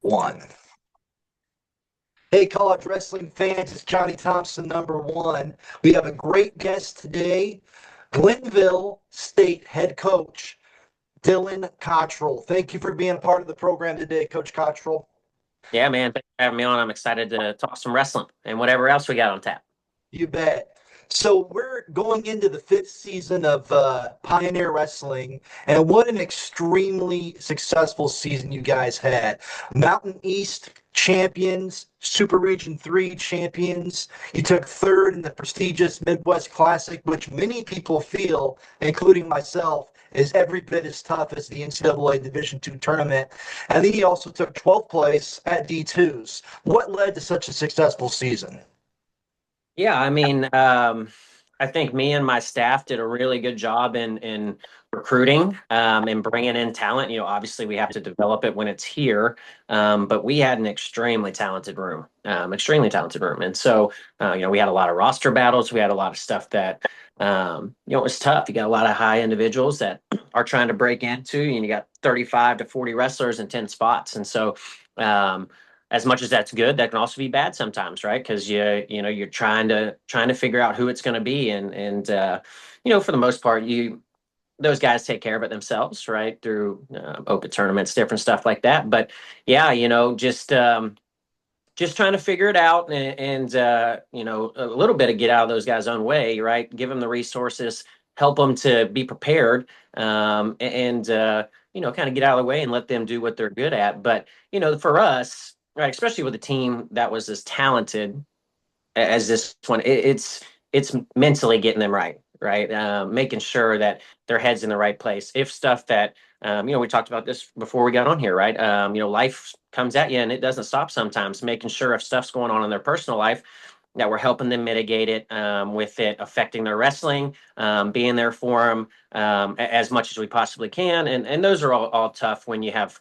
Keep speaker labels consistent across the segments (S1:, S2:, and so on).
S1: One. Hey, college wrestling fans, it's Johnny Thompson, number one. We have a great guest today, Glenville State head coach, Dylan Cottrell. Thank you for being a part of the program today, Coach Cottrell.
S2: Yeah, man. Thanks for having me on. I'm excited to talk some wrestling and whatever else we got on tap.
S1: You bet. So we're going into the fifth season of Pioneer Wrestling, and what an extremely successful season you guys had. Mountain East champions, Super Region 3 champions. You took third in the prestigious Midwest Classic, which many people feel, including myself, is every bit as tough as the NCAA Division II tournament. And then you also took 12th place at D2s. What led to such a successful season?
S2: Yeah, I think me and my staff did a really good job in recruiting and bringing in talent. Obviously we have to develop it when it's here, but we had an extremely talented room, and so we had a lot of roster battles. We had a lot of stuff that it was tough. You got a lot of high individuals that are trying to break into, and you got 35 to 40 wrestlers in 10 spots, and so. As much as that's good, that can also be bad sometimes, right? Because you're trying to figure out who it's going to be, and for the most part, those guys take care of it themselves, right? Through open tournaments, different stuff like that. But yeah, just trying to figure it out, and a little bit of get out of those guys' own way, right? Give them the resources, help them to be prepared, and kind of get out of the way and let them do what they're good at. But for us, right, especially with a team that was as talented as this one, it's mentally getting them right, right? Making sure that their head's in the right place. If stuff that we talked about this before we got on here, right? Life comes at you and it doesn't stop sometimes. Making sure if stuff's going on in their personal life, that we're helping them mitigate it with it affecting their wrestling, being there for them as much as we possibly can. And those are all tough when you have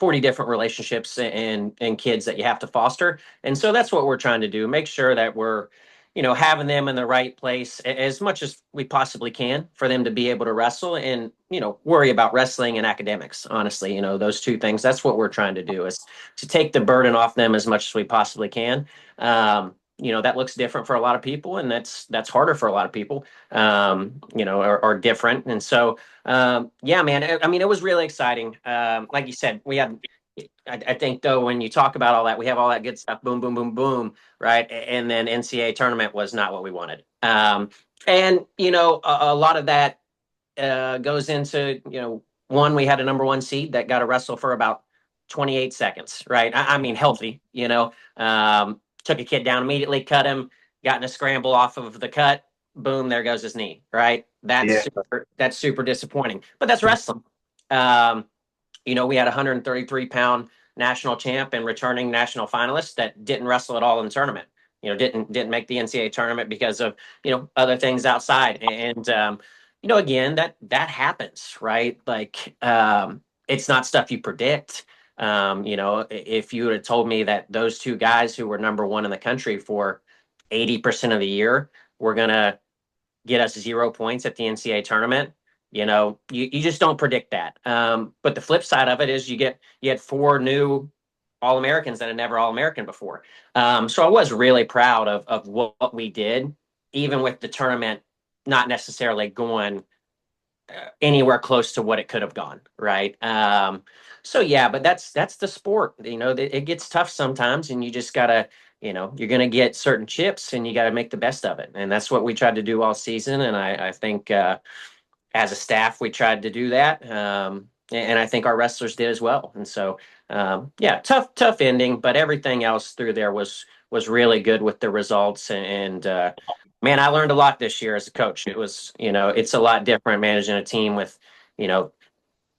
S2: 40 different relationships and kids that you have to foster. And so that's what we're trying to do. Make sure that we're, having them in the right place as much as we possibly can for them to be able to wrestle and, worry about wrestling and academics. Honestly, those two things, that's what we're trying to do, is to take the burden off them as much as we possibly can. That looks different for a lot of people, and that's harder for a lot of people, are different. And so, yeah, man, it was really exciting. Like you said, we had, I think though, when you talk about all that, we have all that good stuff, boom, boom, boom, boom, right? And then NCAA tournament was not what we wanted. And a lot of that goes into, one, we had a number one seed that got a wrestle for about 28 seconds, right? Healthy, took a kid down immediately, cut him, got in a scramble off of the cut, boom, there goes his knee, right?
S1: Yeah.
S2: That's super disappointing, but that's wrestling. Um, we had a 133-pound national champ and returning national finalist that didn't wrestle at all in the tournament. Didn't make the NCAA tournament because of other things outside. And again, that happens, right? Like it's not stuff you predict. If you would have told me that those two guys who were number one in the country for 80% of the year were gonna get us 0 points at the NCAA tournament, you just don't predict that. But the flip side of it is you had four new All-Americans that had never All-American before. So I was really proud of what we did, even with the tournament not necessarily going anywhere close to what it could have gone, right? So yeah, but that's the sport. It gets tough sometimes, and you just gotta, you're gonna get certain chips, and you got to make the best of it. And that's what we tried to do all season. And I think as a staff, we tried to do that. And I think our wrestlers did as well. And so, yeah, tough ending, but everything else through there was really good with the results. And man, I learned a lot this year as a coach. It was, it's a lot different managing a team with, you know,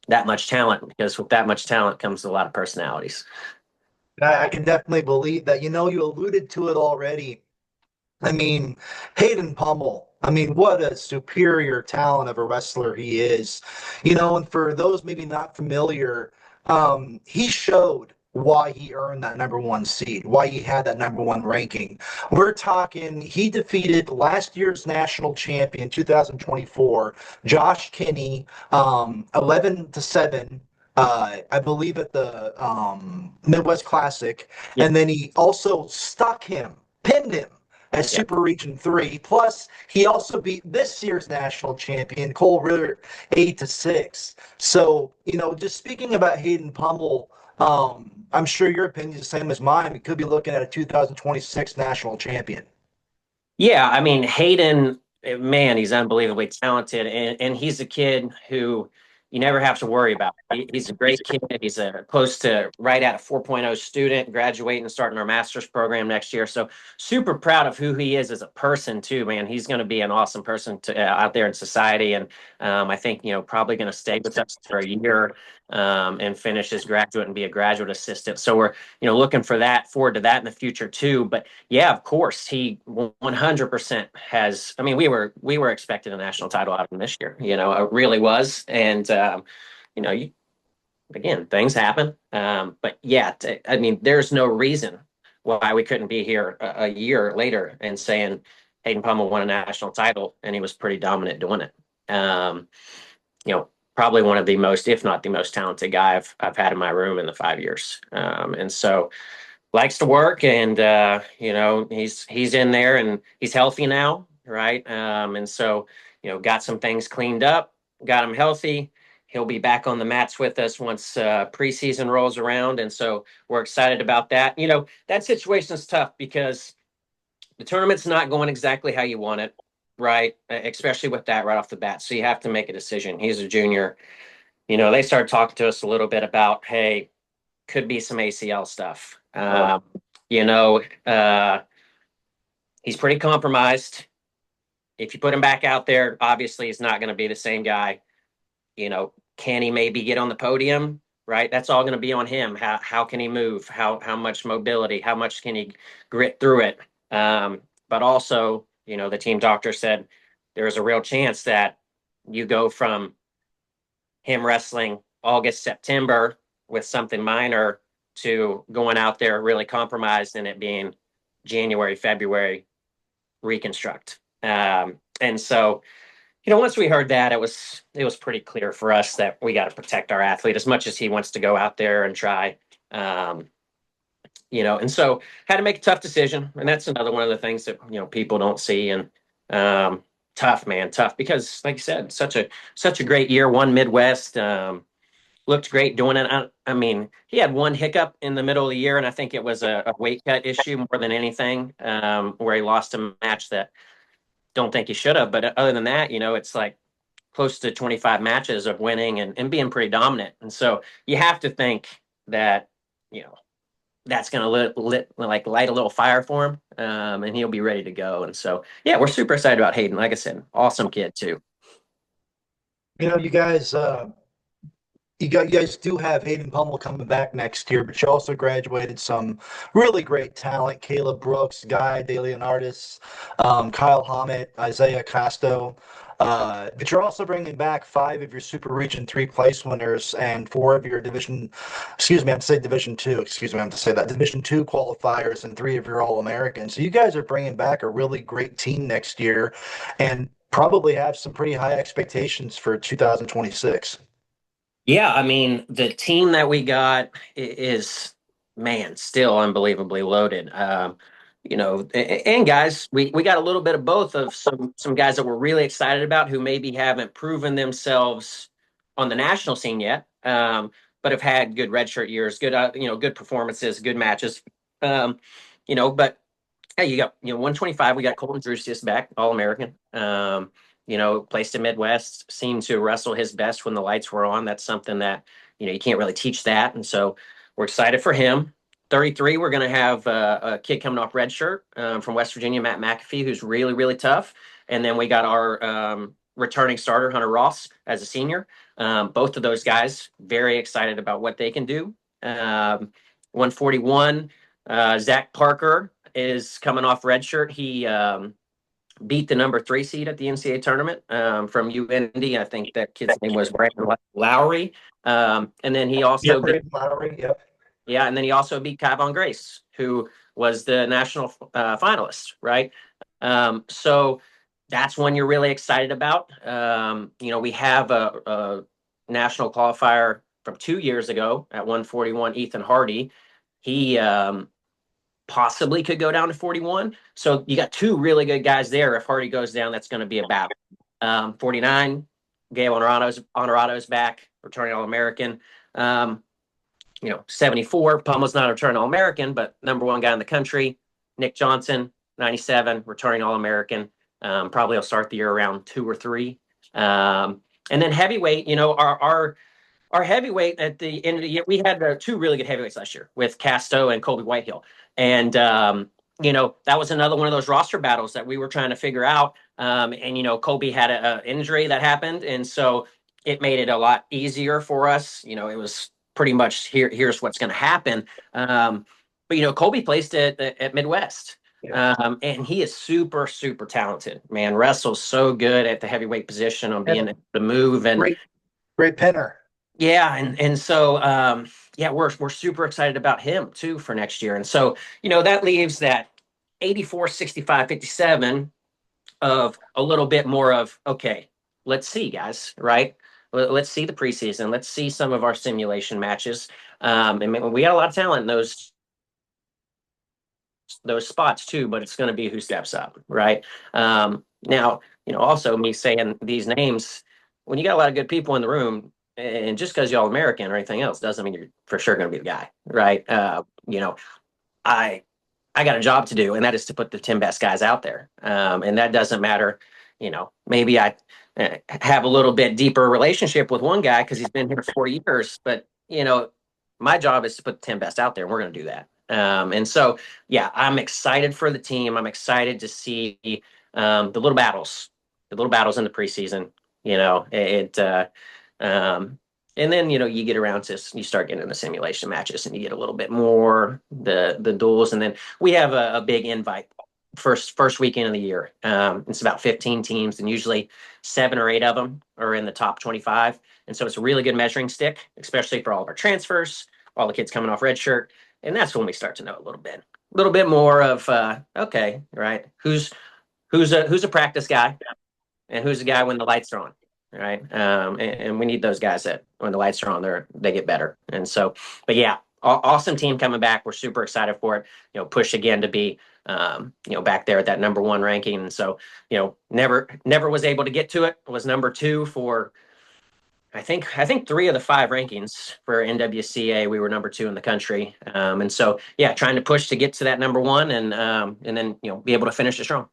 S2: that much talent, because with that much talent comes a lot of personalities.
S1: I can definitely believe that. You alluded to it already. I mean, Hayden Pummel. I mean, what a superior talent of a wrestler he is. And for those maybe not familiar, he showed why he earned that number one seed, why he had that number one ranking. We're talking, he defeated last year's national champion, 2024, Josh Kinney, 11-7 I believe at the Midwest Classic,
S2: Yep.
S1: and then he also pinned him at
S2: Yep.
S1: Super Region 3. Plus, he also beat this year's national champion, Cole Ritter, 8-6. So, just speaking about Hayden Pummel, I'm sure your opinion is the same as mine. We could be looking at a 2026 national champion.
S2: Yeah, I mean Hayden, man, he's unbelievably talented, and he's a kid who you never have to worry about. He's a great kid. He's a close to right at a 4.0 student, graduating and starting our master's program next year. So super proud of who he is as a person too, man. He's going to be an awesome person to out there in society, and I think probably going to stay with us for a year and finish his graduate and be a graduate assistant. So we're looking forward to that in the future too. But yeah, of course, he 100% has. I mean, we were expecting a national title out of him this year. It really was, and you know, you, again, things happen. But yeah, I mean, there's no reason why we couldn't be here a year later and saying Hayden Pummel won a national title, and he was pretty dominant doing it. Um, Probably one of the most, if not the most talented guy I've had in my room in the 5 years. And so likes to work, and he's in there and he's healthy now, right? And so got some things cleaned up, got him healthy. He'll be back on the mats with us once preseason rolls around, and so we're excited about that. That situation is tough because the tournament's not going exactly how you want it, right? Especially with that right off the bat, so you have to make a decision. He's a junior. They started talking to us a little bit about, hey, could be some ACL stuff. You know, uh, he's pretty compromised. If you put him back out there, obviously he's not going to be the same guy. Can he maybe get on the podium? Right, that's all going to be on him. How can he move? How much mobility? How much can he grit through it? But also, the team doctor said there is a real chance that you go from him wrestling August, September with something minor to going out there really compromised and it being January, February reconstruct. And so, once we heard that, it was pretty clear for us that we got to protect our athlete as much as he wants to go out there and try. And so had to make a tough decision, and that's another one of the things that people don't see. And tough, man, tough because, like you said, such a great year. Won Midwest. Looked great doing it. I mean, he had one hiccup in the middle of the year, and I think it was a weight cut issue more than anything, where he lost a match that don't think he should have. But other than that, it's like close to 25 matches of winning and being pretty dominant. And so you have to think that, that's going to light a little fire for him, and he'll be ready to go. And so, yeah, we're super excited about Hayden. Like I said, awesome kid too.
S1: You guys, you guys do have Hayden Pummel coming back next year, but you also graduated some really great talent: Caleb Brooks, Guy DeLeonardis, Kyle Hammett, Isaiah Costo. But you're also bringing back 5 of your Super Region 3 place winners and 4 of your excuse me, I have to say Division 2, excuse me, I have to say that, Division 2 qualifiers and 3 of your All-Americans. So you guys are bringing back a really great team next year and probably have some pretty high expectations for 2026.
S2: Yeah, I mean, the team that we got is, man, still unbelievably loaded. And guys, we got a little bit of both of some guys that we're really excited about who maybe haven't proven themselves on the national scene yet, but have had good redshirt years, good performances, good matches. But hey, you got 125. We got Colton Drusius back, All American. Placed in Midwest, seemed to wrestle his best when the lights were on. That's something that you can't really teach that, and so we're excited for him. 33, we're going to have a kid coming off red shirt from West Virginia, Matt McAfee, who's really, really tough. And then we got our returning starter, Hunter Ross, as a senior. Both of those guys, very excited about what they can do. 141, Zach Parker is coming off red shirt. He beat the number 3 seed at the NCAA tournament from UND. I think that kid's name was Brandon Lowry. And then he also beat
S1: Lowry, yep.
S2: Yeah, and then he also beat Kyvon Grace, who was the national finalist, right? So that's one you're really excited about. We have a national qualifier from 2 years ago at 141, Ethan Hardy. He possibly could go down to 41. So you got two really good guys there. If Hardy goes down, that's going to be a battle. 49, Gabe Honorado's back, returning All-American. 74, Pummel's not a returning All-American, but number one guy in the country. Nick Johnson, 97, returning All-American. Probably will start the year around 2 or 3. And then heavyweight, our heavyweight at the end of the year, we had two really good heavyweights last year with Casto and Colby Whitehill. And, that was another one of those roster battles that we were trying to figure out. Colby had an injury that happened. And so it made it a lot easier for us. It was pretty much here's what's going to happen. But Colby placed it at Midwest. Yeah. And he is super, super talented, man. Wrestles so good at the heavyweight position on being able to move and
S1: great pinner.
S2: Yeah, and so we're super excited about him too for next year. And so, that leaves that 84, 65, 57 of a little bit more of, okay, let's see, guys, right? Let's see the preseason. Let's see some of our simulation matches. And we got a lot of talent in those spots too, but it's going to be who steps up, right? Now, also me saying these names, when you got a lot of good people in the room, and just because you're all American or anything else doesn't mean you're for sure going to be the guy, right? I got a job to do, and that is to put the 10 best guys out there. And that doesn't matter. Maybe I have a little bit deeper relationship with one guy because he's been here 4 years, but my job is to put the 10 best out there, and we're going to do that. And so, I'm excited for the team. I'm excited to see the little battles in the preseason. And then you get around to you start getting into simulation matches, and you get a little bit more the duels, and then we have a big invite first weekend of the year. It's about 15 teams, and usually 7 or 8 of them are in the top 25, and so it's a really good measuring stick, especially for all of our transfers, all the kids coming off red shirt, and that's when we start to know a little bit more of okay, right? Who's a practice guy, and who's the guy when the lights are on. Right. And we need those guys that when the lights are on, they get better. And so, but awesome team coming back. We're super excited for it, push again to be, back there at that number 1 ranking. And so, never was able to get to it. Was number 2 for, I think 3 of the 5 rankings for NWCA, we were number 2 in the country. And so, trying to push to get to that number 1 and then, be able to finish it strong.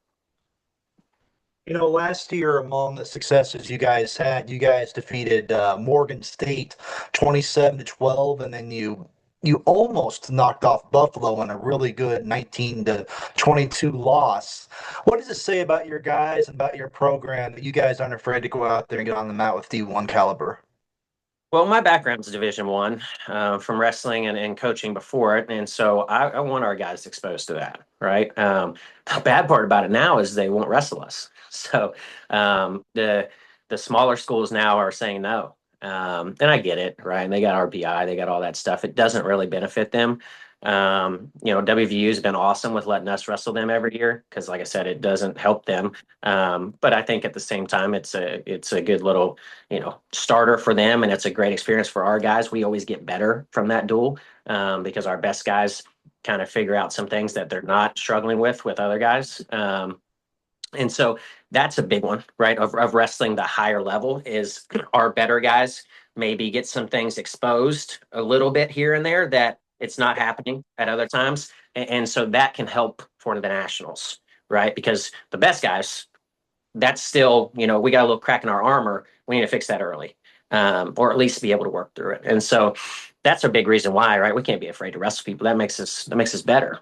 S1: Last year, among the successes you guys had, you guys defeated Morgan State 27-12, and then you almost knocked off Buffalo in a really good 19-22 loss. What does it say about your guys and about your program that you guys aren't afraid to go out there and get on the mat with D1 caliber?
S2: Well, my background is Division I from wrestling and coaching before it. And so I want our guys exposed to that, right? The bad part about it now is they won't wrestle us. So the smaller schools now are saying no. And I get it, right? And they got RPI, they got all that stuff. It doesn't really benefit them. WVU has been awesome with letting us wrestle them every year because, like I said, it doesn't help them. But I think at the same time, it's a good little, starter for them, and it's a great experience for our guys. We always get better from that duel because our best guys kind of figure out some things that they're not struggling with other guys. And so that's a big one, right? Of wrestling the higher level is our better guys maybe get some things exposed a little bit here and there that it's not happening at other times. And so that can help for the nationals, right? Because the best guys, that's still, we got a little crack in our armor. We need to fix that early, or at least be able to work through it. And so that's a big reason why, right? We can't be afraid to wrestle people. That makes us better.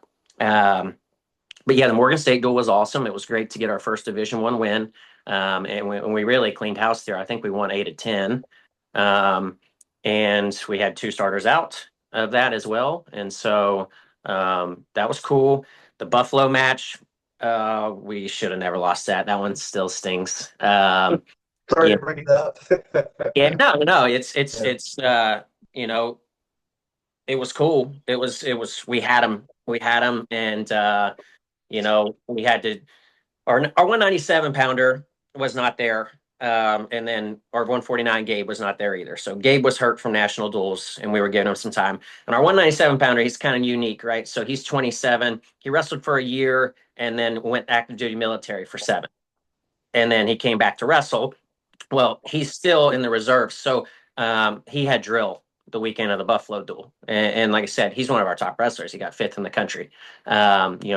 S2: But the Morgan State duel was awesome. It was great to get our first Division I win. And we really cleaned house there. I think we won 8 of 10. And we had 2 starters out of that as well. And so that was cool. The Buffalo match, we should have never lost that. That one still stings.
S1: Sorry to bring it up.
S2: No. It's it was cool. It was we had them, and we had to, our 197 pounder was not there. And then our 149 Gabe was not there either. So Gabe was hurt from national duels, and we were giving him some time. And our 197 pounder, he's kind of unique, right? So he's 27. He wrestled for a year and then went active duty military for 7. And then he came back to wrestle. Well, he's still in the reserves. So he had drill the weekend of the Buffalo duel. And like I said, he's one of our top wrestlers. He got 5th in the country.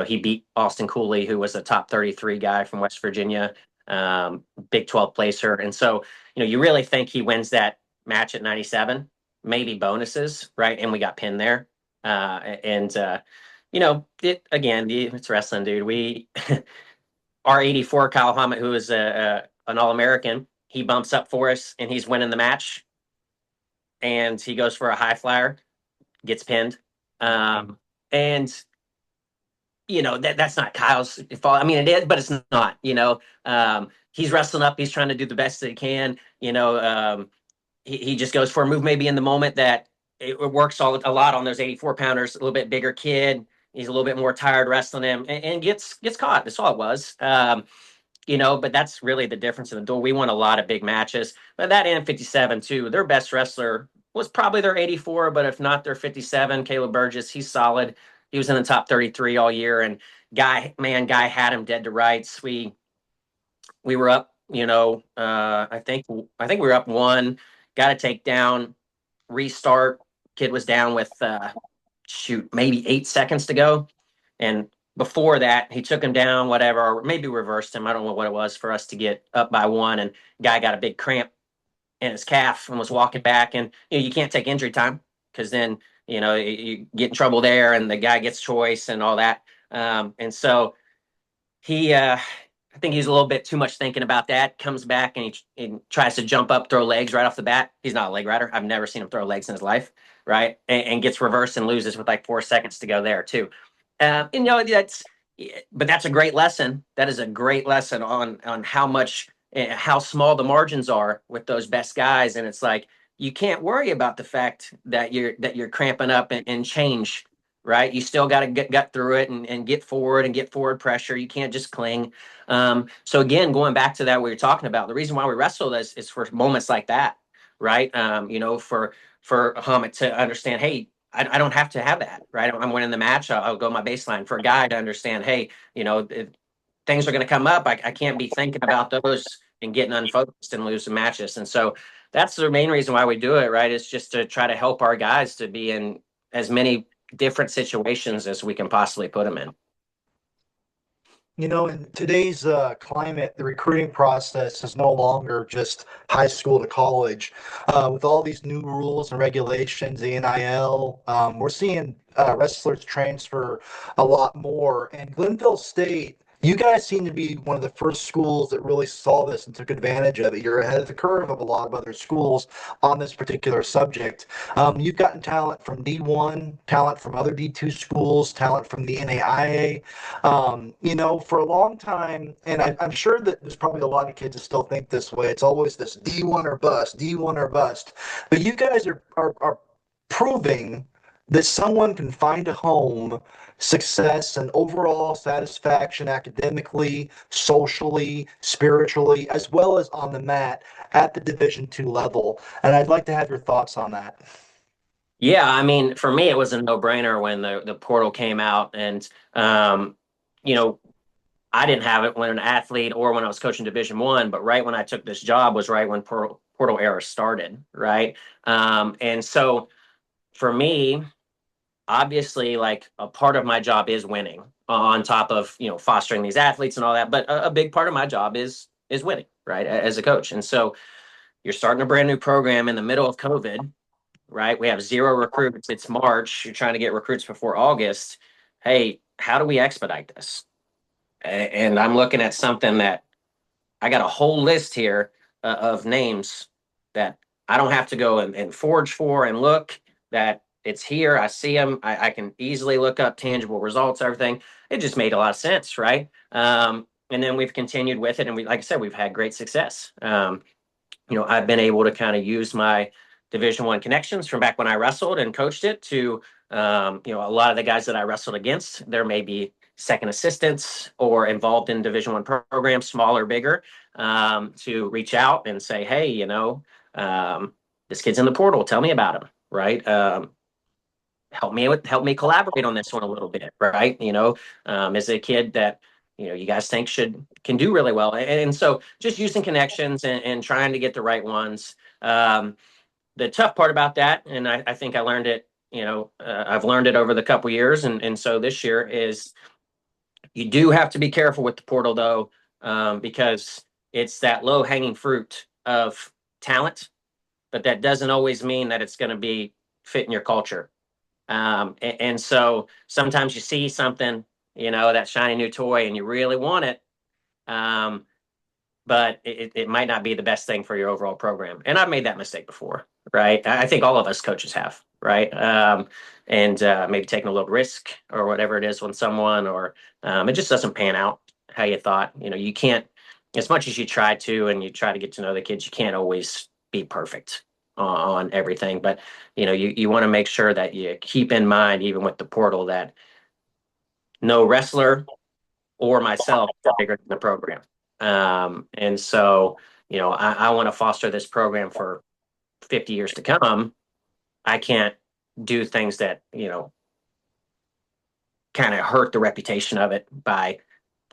S2: He beat Austin Cooley, who was a top 33 guy from West Virginia, Big 12 placer. And so, you really think he wins that match at 97, maybe bonuses, right? And we got pinned there. It's wrestling, dude. We, our 84, Kyle Hammett, who is an All-American, he bumps up for us and he's winning the match. And he goes for a high flyer, gets pinned. And that's not Kyle's fault. I mean, it is, but it's not. He's wrestling up. He's trying to do the best that he can. He just goes for a move maybe in the moment that it works a lot on those 84 pounders. A little bit bigger kid. He's a little bit more tired wrestling him and gets caught. That's all it was. But that's really the difference in the duel. We won a lot of big matches, but that and 57 too. Their best wrestler was probably their 84, but if not their 57, Caleb Burgess, he's solid. He was in the top 33 all year, and guy had him dead to rights. We were up, I think we were up 1, got a takedown, restart. Kid was down with maybe 8 seconds to go, and before that, he took him down, whatever, or maybe reversed him. I don't know what it was for us to get up by 1, and guy got a big cramp in his calf and was walking back. And you can't take injury time because then you get in trouble there, and the guy gets choice and all that. And so he, I think he's a little bit too much thinking about that. Comes back and he tries to jump up, throw legs right off the bat. He's not a leg rider. I've never seen him throw legs in his life, right? And gets reversed and loses with like 4 seconds to go there too. But that's a great lesson. That is a great lesson on how small the margins are with those best guys. And it's like, you can't worry about the fact that you're cramping up and change, right? You still got to get through it and get forward and get forward pressure. You can't just cling. So again, going back to that, we were talking about, the reason why we wrestle is for moments like that, right? For Hammett to understand, hey, I don't have to have that, right? I'm winning the match. I'll go my baseline. For a guy to understand, hey, things are going to come up. I can't be thinking about those and getting unfocused and losing matches. And so that's the main reason why we do it, right? It's just to try to help our guys to be in as many different situations as we can possibly put them in.
S1: In today's climate, the recruiting process is no longer just high school to college. With all these new rules and regulations, the NIL, we're seeing wrestlers transfer a lot more. And Glenville State, you guys seem to be one of the first schools that really saw this and took advantage of it. You're ahead of the curve of a lot of other schools on this particular subject. You've gotten talent from D1, talent from other D2 schools, talent from the NAIA. For a long time, and I'm sure that there's probably a lot of kids that still think this way. It's always this D1 or bust, D1 or bust. But you guys are proving that someone can find a home, success, and overall satisfaction academically, socially, spiritually, as well as on the mat at the Division II level. And I'd like to have your thoughts on that.
S2: Yeah, I mean, for me, it was a no-brainer when the portal came out, and I didn't have it when an athlete or when I was coaching Division I, but right when I took this job was right when portal era started, right? And so for me, obviously, like, a part of my job is winning on top of fostering these athletes and all that, but a big part of my job is winning, right, as a coach. And so you're starting a brand new program in the middle of COVID, right? We have 0 recruits. It's March. You're trying to get recruits before August. Hey, how do we expedite this? And I'm looking at something that I got a whole list here of names that I don't have to go and forge for and look, that it's here. I see them. I can easily look up tangible results, everything. It just made a lot of sense, right? And then we've continued with it. And like I said, we've had great success. I've been able to kind of use my Division I connections from back when I wrestled and coached it to, a lot of the guys that I wrestled against, there may be second assistants or involved in Division I programs, small or bigger. to reach out and say, hey, this kid's in the portal. Tell me about him, right? Help me collaborate on this one a little bit, right? Is it a kid that you guys think can do really well, and so just using connections and trying to get the right ones. The tough part about that, and I think I learned it. I've learned it over the couple years, and so this year is you do have to be careful with the portal though, because it's that low hanging fruit of talent, but that doesn't always mean that it's going to be fit in your culture. And so sometimes you see something, that shiny new toy, and you really want it, but it might not be the best thing for your overall program. And I've made that mistake before, right? I think all of us coaches have, right? And maybe taking a little risk or whatever it is on someone, or it just doesn't pan out how you thought. You can't, as much as you try to, and you try to get to know the kids, you can't always be perfect on everything. But you want to make sure that you keep in mind, even with the portal, that no wrestler or myself are bigger than the program. And so, I want to foster this program for 50 years to come. I can't do things that, kind of hurt the reputation of it by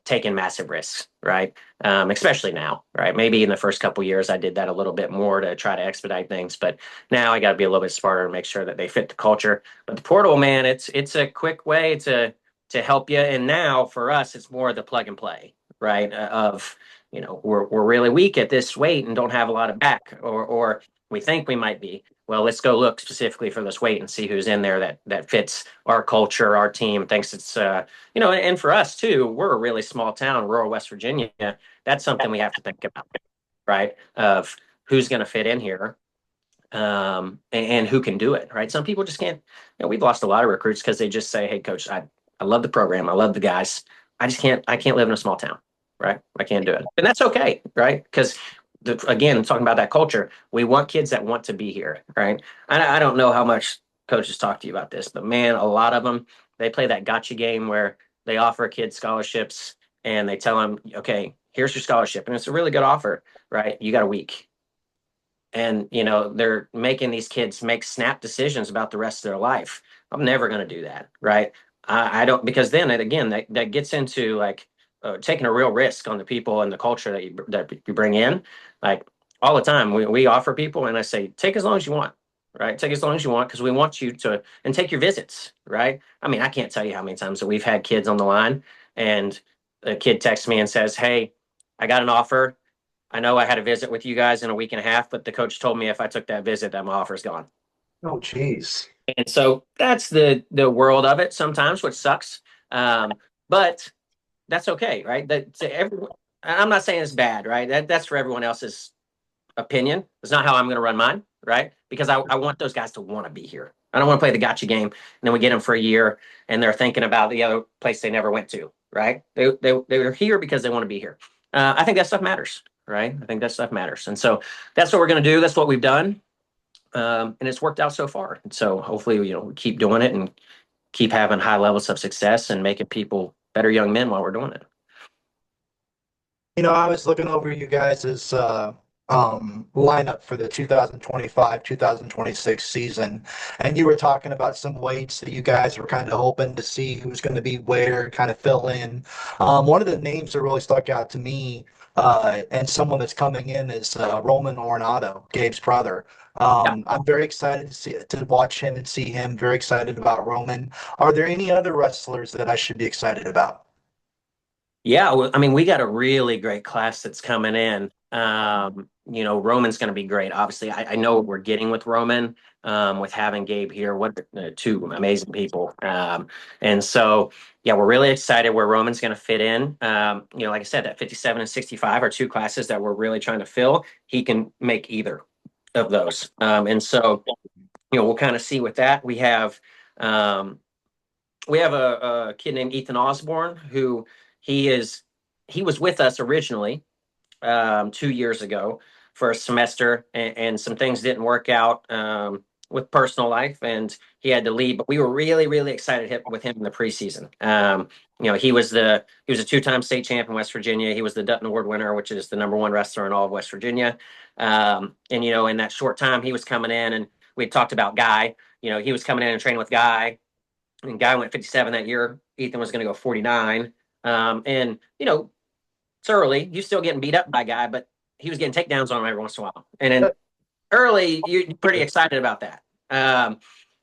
S2: taking massive risks, right? Especially now, right? Maybe in the first couple of years, I did that a little bit more to try to expedite things, but now I got to be a little bit smarter and make sure that they fit the culture. But the portal, man, it's a quick way to help you. And now for us, it's more the plug and play, right? Of we're really weak at this weight and don't have a lot of back, or we think we might be. Well, let's go look specifically for this weight and see who's in there that fits our culture, our team. Thinks it's and for us too, we're a really small town, rural West Virginia. That's something we have to think about, right? Of who's going to fit in here, and who can do it, right? Some people just can't. We've lost a lot of recruits because they just say, "Hey, coach, I love the program, I love the guys. I can't live in a small town, right? I can't do it," and that's okay, right? Because again, talking about that culture, we want kids that want to be here, right? I don't know how much coaches talk to you about this, but man, a lot of them, they play that gotcha game where they offer kids scholarships and they tell them, okay, here's your scholarship. And it's a really good offer, right? You got a week. And, they're making these kids make snap decisions about the rest of their life. I'm never going to do that, right? I don't, because then again, that gets into like taking a real risk on the people and the culture that you bring in. Like all the time, we offer people, and I say, take as long as you want, right? Take as long as you want, because we want you to, and take your visits, right? I mean, I can't tell you how many times that we've had kids on the line, and a kid texts me and says, hey, I got an offer. I know I had a visit with you guys in a week and a half, but the coach told me if I took that visit, that my offer's gone.
S1: Oh, geez.
S2: And so that's the world of it sometimes, which sucks. But that's okay, right? That to everyone, I'm not saying it's bad, right? That's for everyone else's opinion. It's not how I'm going to run mine, right? Because I want those guys to want to be here. I don't want to play the gotcha game, and then we get them for a year, and they're thinking about the other place they never went to, right? They're here because they want to be here. I think that stuff matters, right? I think that stuff matters, and so that's what we're going to do. That's what we've done, and it's worked out so far. And so hopefully, we keep doing it and keep having high levels of success and making people better young men while we're doing it.
S1: I was looking over you guys' lineup for the 2025-2026 season, and you were talking about some weights that you guys were kind of hoping to see who's going to be where, kind of fill in. One of the names that really stuck out to me, and someone that's coming in, is Roman Ornato, Gabe's brother.
S2: Yeah.
S1: I'm very excited to watch him and see him. Very excited about Roman. Are there any other wrestlers that I should be excited about?
S2: Yeah, well, I mean, we got a really great class that's coming in. Roman's going to be great. Obviously, I know what we're getting with Roman, with having Gabe here. What two amazing people. And so, yeah, we're really excited where Roman's going to fit in. Like I said, that 57 and 65 are two classes that we're really trying to fill. He can make either of those. And so, we'll kind of see with that. Um, we have a kid named Ethan Osborne who he is he was with us originally 2 years ago for a semester, and some things didn't work out with personal life, and he had to leave. But we were really, really excited with him in the preseason. He was a two-time state champ in West Virginia. He was the Dutton Award winner, which is the #1 wrestler in all of West Virginia. In that short time, he was coming in, and we had talked about Guy. He was coming in and training with Guy, and Guy went 57 that year. Ethan was going to go 49. It's early. You're still getting beat up by Guy, but he was getting takedowns on him every once in a while. And then early, you're pretty excited about that.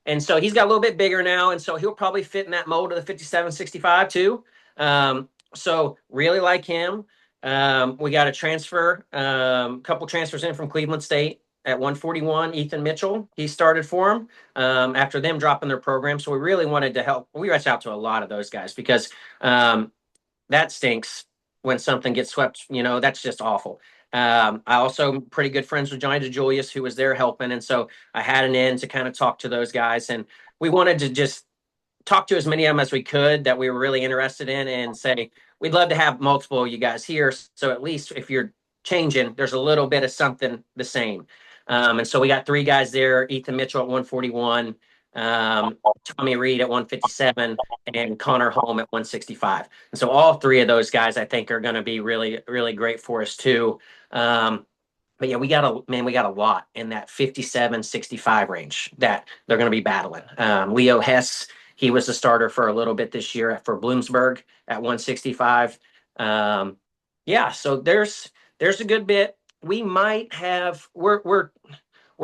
S2: And so he's got a little bit bigger now, and so he'll probably fit in that mold of the 57-65 too. So really like him. We got a transfer, couple transfers in from Cleveland State at 141. Ethan Mitchell, he started for him after them dropping their program. So we really wanted to help. We reached out to a lot of those guys because that stinks when something gets swept. That's just awful. I also pretty good friends with Johnny DeJulius, who was there helping. And so I had an in to kind of talk to those guys. And we wanted to just talk to as many of them as we could that we were really interested in and say, we'd love to have multiple of you guys here. So at least if you're changing, there's a little bit of something the same. And so we got 3 guys there, Ethan Mitchell at 141, Tommy Reed at 157, and Connor Holm at 165. And so all 3 of those guys, I think, are going to be really, really great for us too. But yeah, we got a lot in that 57-65 range that they're going to be battling. Leo Hess, he was a starter for a little bit this year for Bloomsburg at 165. So there's a good bit. We might have we're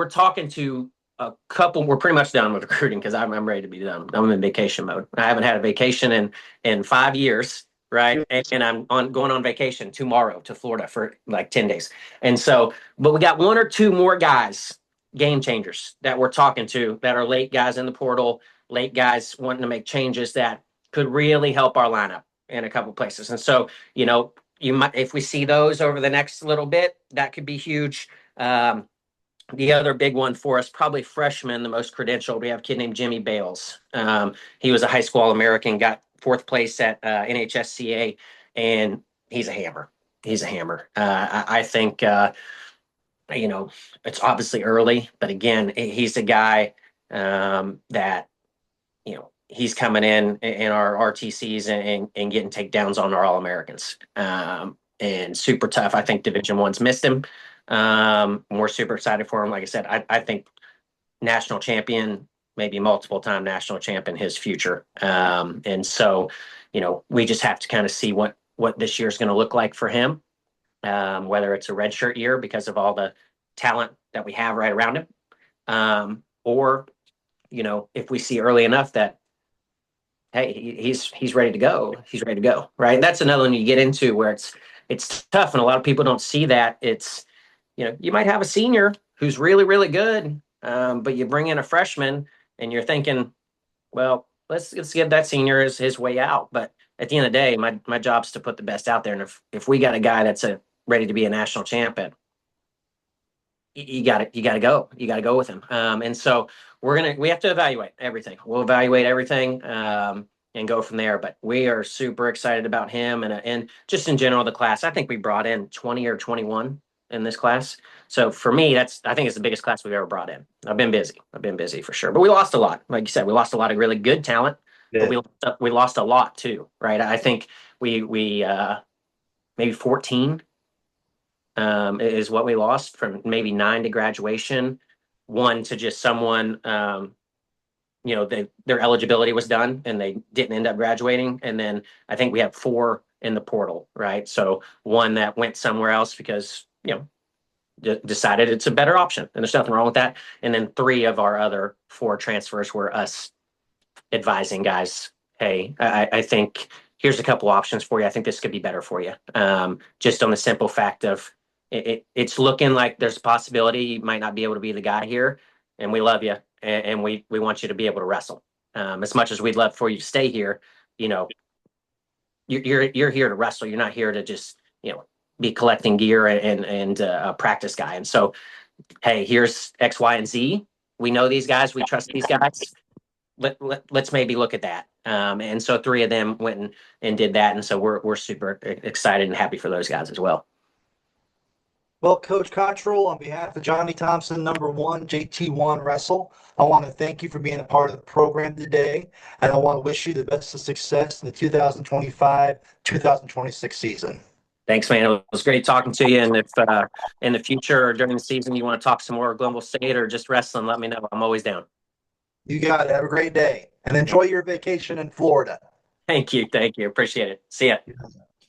S2: talking to a couple. We're pretty much done with recruiting because I'm ready to be done. I'm in vacation mode. I haven't had a vacation in 5 years, right? And I'm going on vacation tomorrow to Florida for like 10 days. And so, but we got 1 or 2 more guys, game changers that we're talking to that are late guys in the portal, late guys wanting to make changes that could really help our lineup in a couple places. And so, you might, if we see those over the next little bit, that could be huge. The other big one for us, probably freshman, the most credentialed. We have a kid named Jimmy Bales. He was a high school All-American, got 4th place at NHSCA, and he's a hammer. He's a hammer. I think, it's obviously early, but again, he's a guy that, he's coming in our RTCs and getting takedowns on our All-Americans. And super tough. I think Division I's missed him. We're super excited for him. Like I said, I think national champion, maybe multiple time national champion, his future. And so, we just have to kind of see what this year is going to look like for him, whether it's a redshirt year because of all the talent that we have right around him, or, if we see early enough that, hey, he's ready to go. He's ready to go. Right. That's another one you get into where it's tough. And a lot of people don't see that. It's, you might have a senior who's really, really good, but you bring in a freshman and you're thinking, well, let's give that senior his way out. But at the end of the day, my job's to put the best out there. And if we got a guy that's ready to be a national champion, you got to go. You got to go with him. And so we have to evaluate everything. We'll evaluate everything and go from there. But we are super excited about him and just in general the class. I think we brought in 20 or 21 in this class. So for me, I think it's the biggest class we've ever brought in. I've been busy for sure. But we lost a lot. Like you said, we lost a lot of really good talent. Yeah. But we lost a lot too, right? I think we maybe 14. Is what we lost, from maybe 9 to graduation, 1 to just someone, their eligibility was done and they didn't end up graduating. And then I think we have 4 in the portal, right? So 1 that went somewhere else because, decided it's a better option, and there's nothing wrong with that. And then 3 of our other 4 transfers were us advising guys, hey, I think here's a couple options for you. I think this could be better for you. Just on the simple fact of, it's looking like there's a possibility you might not be able to be the guy here, and we love you, and we want you to be able to wrestle. As much as we'd love for you to stay here, you're here to wrestle. You're not here to just be collecting gear and a practice guy. And so, hey, here's X, Y, and Z. We know these guys. We trust these guys. Let's maybe look at that. And so 3 of them went and did that. And so we're super excited and happy for those guys as well.
S1: Well, Coach Cottrell, on behalf of Johnny Thompson, number one, JT1Wrestle, I want to thank you for being a part of the program today, and I want to wish you the best of success in the 2025-2026 season.
S2: Thanks, man. It was great talking to you. And if in the future or during the season you want to talk some more Glenville State or just wrestling, let me know. I'm always down.
S1: You got it. Have a great day, and enjoy your vacation in Florida.
S2: Thank you. Thank you. Appreciate it. See ya.